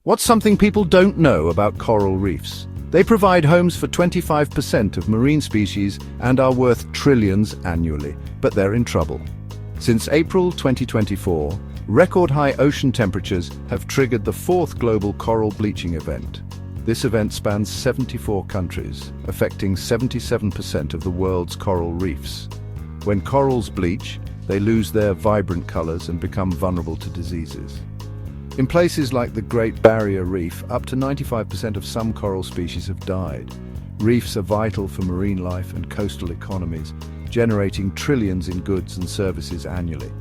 What's something people don't know about coral reefs? They provide homes for 25% of marine species and are worth trillions annually, but they're in trouble. Since April 2024, record-high ocean temperatures have triggered the fourth global coral bleaching event. This event spans 74 countries, affecting 77% of the world's coral reefs. When corals bleach, they lose their vibrant colors and become vulnerable to diseases. In places like the Great Barrier Reef, up to 95% of some coral species have died. Reefs are vital for marine life and coastal economies, generating trillions in goods and services annually.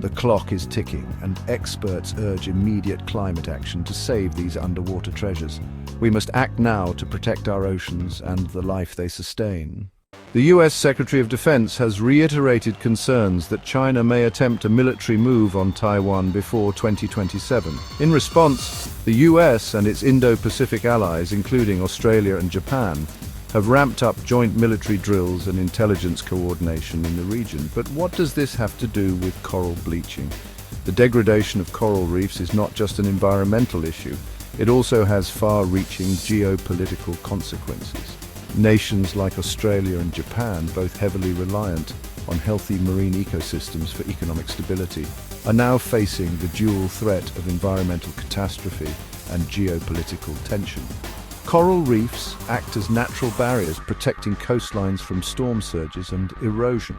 The clock is ticking, and experts urge immediate climate action to save these underwater treasures. We must act now to protect our oceans and the life they sustain. The US Secretary of Defense has reiterated concerns that China may attempt a military move on Taiwan before 2027. In response, the US and its Indo-Pacific allies, including Australia and Japan, have ramped up joint military drills and intelligence coordination in the region. But what does this have to do with coral bleaching? The degradation of coral reefs is not just an environmental issue, it also has far-reaching geopolitical consequences. Nations like Australia and Japan, both heavily reliant on healthy marine ecosystems for economic stability, are now facing the dual threat of environmental catastrophe and geopolitical tension. Coral reefs act as natural barriers, protecting coastlines from storm surges and erosion.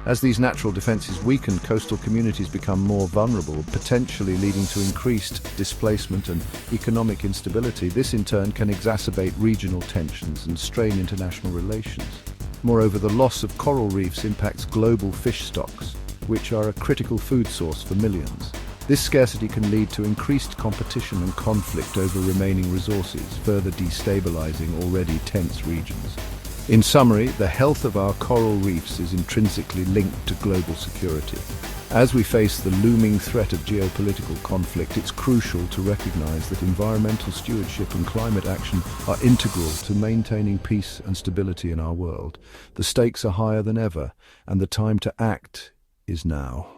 As these natural defenses weaken, coastal communities become more vulnerable, potentially leading to increased displacement and economic instability. This in turn can exacerbate regional tensions and strain international relations. Moreover, the loss of coral reefs impacts global fish stocks, which are a critical food source for millions. This scarcity can lead to increased competition and conflict over remaining resources, further destabilizing already tense regions. In summary, the health of our coral reefs is intrinsically linked to global security. As we face the looming threat of geopolitical conflict, it's crucial to recognize that environmental stewardship and climate action are integral to maintaining peace and stability in our world. The stakes are higher than ever, and the time to act is now.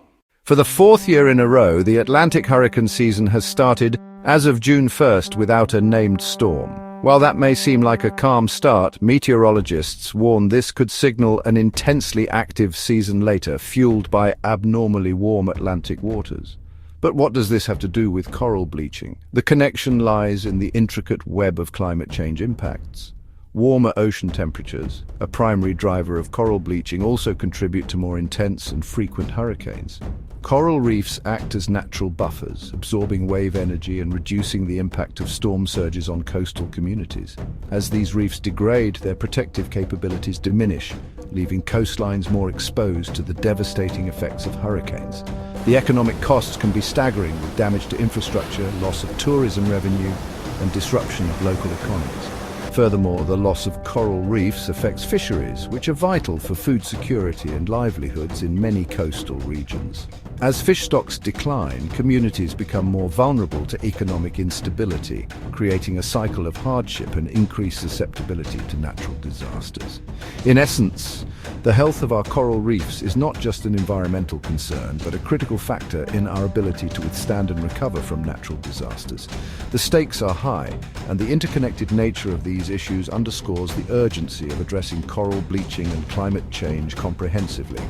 For the fourth year in a row, the Atlantic hurricane season has started as of June 1st without a named storm. While that may seem like a calm start, meteorologists warn this could signal an intensely active season later, fueled by abnormally warm Atlantic waters. But what does this have to do with coral bleaching? The connection lies in the intricate web of climate change impacts. Warmer ocean temperatures, a primary driver of coral bleaching, also contribute to more intense and frequent hurricanes. Coral reefs act as natural buffers, absorbing wave energy and reducing the impact of storm surges on coastal communities. As these reefs degrade, their protective capabilities diminish, leaving coastlines more exposed to the devastating effects of hurricanes. The economic costs can be staggering, with damage to infrastructure, loss of tourism revenue, and disruption of local economies. Furthermore, the loss of coral reefs affects fisheries, which are vital for food security and livelihoods in many coastal regions. As fish stocks decline, communities become more vulnerable to economic instability, creating a cycle of hardship and increased susceptibility to natural disasters. In essence, the health of our coral reefs is not just an environmental concern, but a critical factor in our ability to withstand and recover from natural disasters. The stakes are high, and the interconnected nature of these issues underscores the urgency of addressing coral bleaching and climate change comprehensively.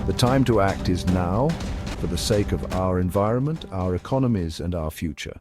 The time to act is now, for the sake of our environment, our economies, and our future.